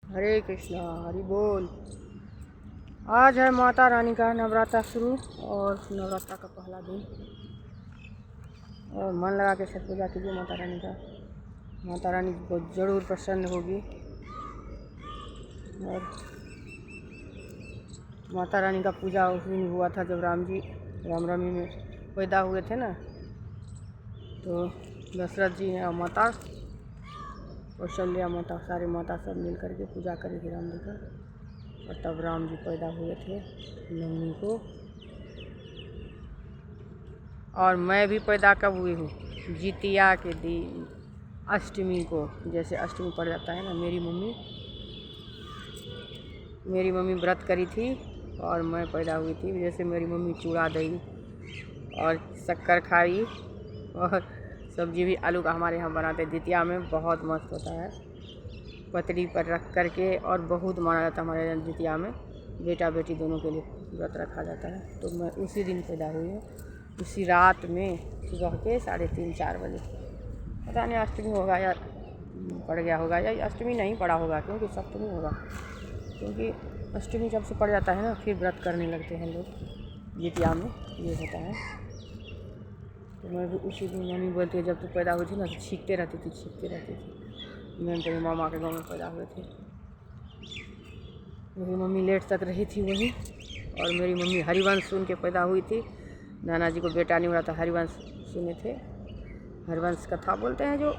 हरे कृष्णा हरि बोल। आज है माता रानी का नवरात्र शुरू और नवरात्र का पहला दिन। और मन लगा के छठ पूजा कीजिए माता रानी का। माता रानी को जरूर प्रसन्न होगी। और माता रानी का पूजा उस दिन हुआ था जब राम जी रामनवमी में पैदा हुए थे ना। तो दशरथ जी ने माता कौशल्या माता सारे माता सब मिल करके पूजा करी थी राम जी का। और तब राम जी पैदा हुए थे नवमी को। और मैं भी पैदा कब हुई हूँ? जितिया के दिन अष्टमी को। जैसे अष्टमी पड़ जाता है ना, मेरी मम्मी व्रत करी थी और मैं पैदा हुई थी। जैसे मेरी मम्मी चूड़ा दही और शक्कर खाई और सब्जी भी आलू का हमारे यहाँ बनाते हैं। जितिया में बहुत मस्त होता है, पतली पर रख करके। और बहुत माना जाता है हमारे यहाँ जितिया में, बेटा बेटी दोनों के लिए व्रत रखा जाता है। तो मैं उसी दिन पैदा हुई हूँ, उसी रात में सुबह के 3:30-4 बजे। पता नहीं अष्टमी होगा या पड़ गया होगा या अष्टमी नहीं पड़ा होगा, क्योंकि सप्तमी होगा। क्योंकि अष्टमी जब से पड़ जाता है ना, फिर व्रत करने लगते हैं लोग जितिया में, ये होता है। तो मैं भी उसी दिन, मम्मी बोलती है जब तू पैदा हुई थी ना तो छींकते रहती थी। मैं मेरे मामा के गाँव में पैदा हुए थे। मेरी मम्मी लेट तक रही थी वहीं। और मेरी मम्मी हरिवंश सुन के पैदा हुई थी। नाना जी को बेटा नहीं हुआ था, हरिवंश सुने थे। हरिवंश कथा बोलते हैं, जो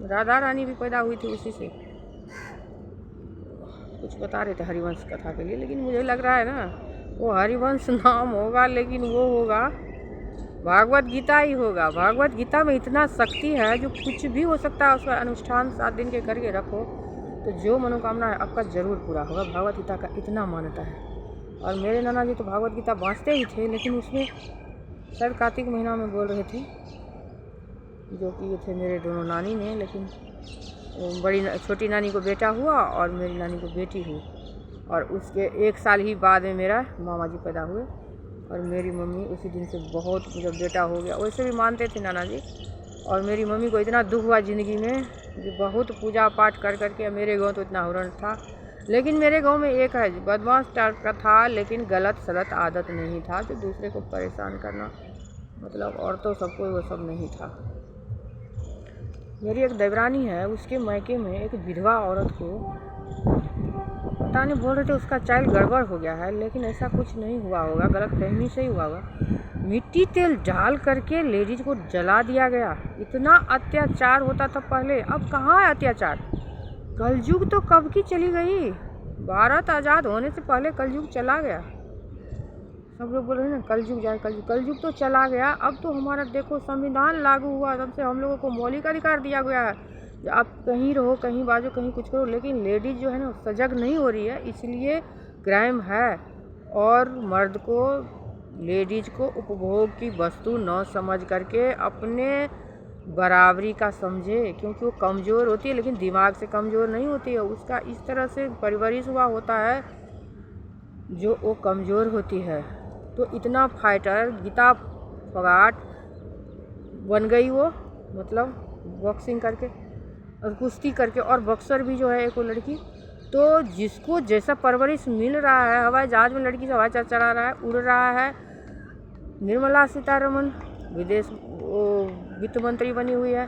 राधा रानी भी पैदा हुई थी उसी से। कुछ बता रहे थे हरिवंश कथा के लिए, लेकिन मुझे लग रहा है ना वो हरिवंश नाम होगा, लेकिन वो होगा भागवत गीता ही होगा। भागवत गीता में इतना शक्ति है, जो कुछ भी हो सकता है। उसका अनुष्ठान 7 दिन के करके रखो तो जो मनोकामना है आपका जरूर पूरा होगा। भागवत गीता का इतना मान्यता है। और मेरे नाना जी तो भागवत गीता बाँचते ही थे, लेकिन उसमें शायद कार्तिक महीना में बोल रहे थे, जो कि ये थे मेरे दोनों नानी ने। लेकिन छोटी नानी को बेटा हुआ और मेरी नानी को बेटी हुई। और उसके 1 साल ही बाद में मेरा मामा जी पैदा हुए। और मेरी मम्मी उसी दिन से बहुत, जब बेटा हो गया, वैसे भी मानते थे नाना जी। और मेरी मम्मी को इतना दुख हुआ ज़िंदगी में, जो बहुत पूजा पाठ कर करके। मेरे गाँव तो इतना हुरण था, लेकिन मेरे गांव में एक है बदमाश टाइप का था, लेकिन गलत सलत आदत नहीं था, जो दूसरे को परेशान करना, मतलब औरतों सबको वो सब नहीं था। मेरी एक देवरानी है, उसके मायके में एक विधवा औरत को पता नहीं, बोल रहे थे उसका चाइल्ड गड़बड़ हो गया है, लेकिन ऐसा कुछ नहीं हुआ होगा, गलतफहमी से ही हुआ होगा। मिट्टी तेल डाल करके लेडीज को जला दिया गया। इतना अत्याचार होता था पहले, अब कहाँ है अत्याचार? कलयुग तो कब की चली गई। भारत आज़ाद होने से पहले कलयुग चला गया। सब लोग बोल रहे हैं ना कलयुग जाए, कलयुग तो चला गया। अब तो हमारा देखो संविधान लागू हुआ, तब से हम लोगों को मौलिक अधिकार दिया गया है, आप कहीं रहो, कहीं बाजो, कहीं कुछ करो। लेकिन लेडीज जो है ना सजग नहीं हो रही है, इसलिए क्राइम है। और मर्द को, लेडीज को उपभोग की वस्तु न समझ करके अपने बराबरी का समझे, क्योंकि वो कमज़ोर होती है, लेकिन दिमाग से कमज़ोर नहीं होती है। उसका इस तरह से परवरिश हुआ होता है जो वो कमज़ोर होती है। तो इतना फाइटर, गीता फगाट बन गई वो, मतलब बॉक्सिंग करके और कुश्ती करके। और बॉक्सर भी जो है एक वो लड़की, तो जिसको जैसा परवरिश मिल रहा है, हवाई जहाज़ में लड़की से हवाई जहाज़ चला रहा है, उड़ रहा है। निर्मला सीतारमण विदेश वित्त मंत्री बनी हुई है,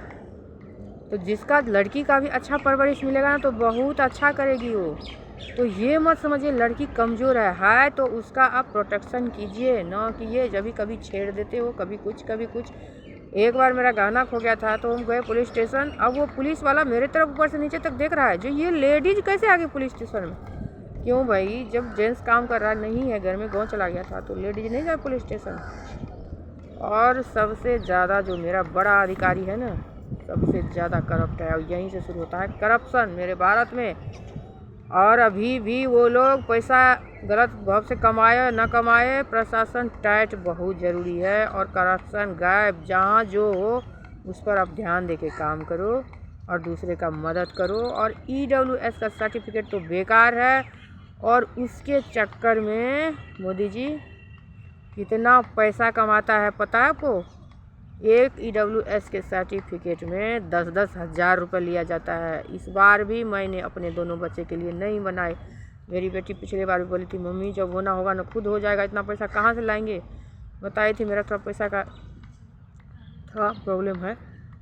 तो जिसका लड़की का भी अच्छा परवरिश मिलेगा ना, तो बहुत अच्छा करेगी वो। तो ये मत समझिए लड़की कमज़ोर है तो उसका आप प्रोटेक्शन कीजिए, ना कि ये जब भी कभी छेड़ देते हो, कभी कुछ कभी कुछ। एक बार मेरा गहना खो गया था, तो हम गए पुलिस स्टेशन। अब वो पुलिस वाला मेरे तरफ ऊपर से नीचे तक देख रहा है, जो ये लेडीज़ कैसे आ गई पुलिस स्टेशन में? क्यों भाई, जब जेंट्स काम कर रहा नहीं है घर में, गाँव चला गया था, तो लेडीज नहीं जाए पुलिस स्टेशन? और सबसे ज़्यादा जो मेरा बड़ा अधिकारी है ना, सबसे ज़्यादा करप्ट है। और यहीं से शुरू होता है करप्शन मेरे भारत में। और अभी भी वो लोग पैसा गलत भाव से कमाए न कमाए, प्रशासन टाइट बहुत ज़रूरी है। और करप्शन गायब, जहाँ जो हो उस पर आप ध्यान दे के काम करो और दूसरे का मदद करो। और EWS का सर्टिफिकेट तो बेकार है। और उसके चक्कर में मोदी जी कितना पैसा कमाता है पता है आपको? एक EWS के सर्टिफिकेट में 10-10 हज़ार रुपये लिया जाता है। इस बार भी मैंने अपने दोनों बच्चे के लिए नहीं बनाए। मेरी बेटी पिछले बार भी बोली थी, मम्मी जब होना होगा ना खुद हो जाएगा, इतना पैसा कहाँ से लाएंगे। बताई थी मेरा थोड़ा पैसा का थोड़ा प्रॉब्लम है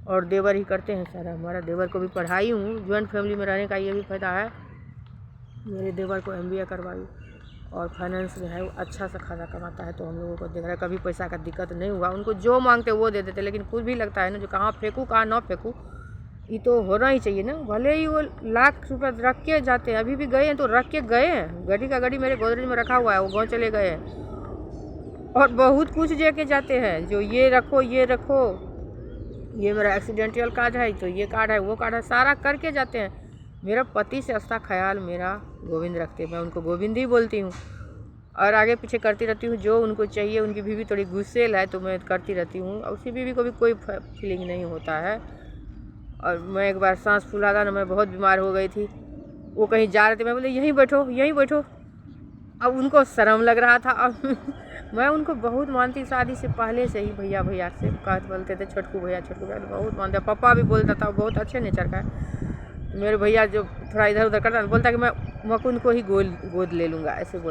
और देवर ही करते हैं सारा। हमारा देवर को भी पढ़ाई हूँ। जॉइंट फैमिली में रहने का ये भी फ़ायदा है, मेरे देवर को MBA करवाई और फाइनेंस में है, वो अच्छा सा खासा कमाता है। तो हम लोगों को देख रहा है, कभी पैसा का दिक्कत नहीं हुआ। उनको जो मांगते वो दे देते, लेकिन कुछ भी लगता है ना जो कहाँ फेंकूँ कहाँ ना फेंकूँ, ये तो होना ही चाहिए ना। भले ही वो लाख रुपये रख के जाते हैं, अभी भी गए हैं तो रख के गए हैं। गाड़ी का गाड़ी मेरे गोदरेज में रखा हुआ है, वो गाँव चले गए हैं और बहुत कुछ दे के जाते हैं, जो ये रखो ये रखो, ये मेरा एक्सीडेंटल कार्ड है तो ये कार्ड है वो कार्ड है, सारा करके जाते हैं। मेरा पति से अच्छा ख्याल मेरा गोविंद रखते, मैं उनको गोविंद ही बोलती हूँ और आगे पीछे करती रहती हूँ जो उनको चाहिए। उनकी बीवी थोड़ी गुस्सेल है तो मैं करती रहती हूँ, और उसकी बीवी को भी कोई फीलिंग नहीं होता है। और मैं एक बार सांस फूला था ना, मैं बहुत बीमार हो गई थी। वो कहीं जा रहे थे, मैं बोले यहीं बैठो यहीं बैठो। अब उनको शर्म लग रहा था। अब मैं उनको बहुत मानती, शादी से पहले से ही भैया भैया से कहते बोलते थे, छोटकू भैया तो बहुत मानते। पापा भी बोलता था, बहुत अच्छे नेचर का है। मेरे भैया जो थोड़ा इधर उधर करता बोलता कि मैं मुकुंद को ही गोद ले लूँगा, ऐसे बोल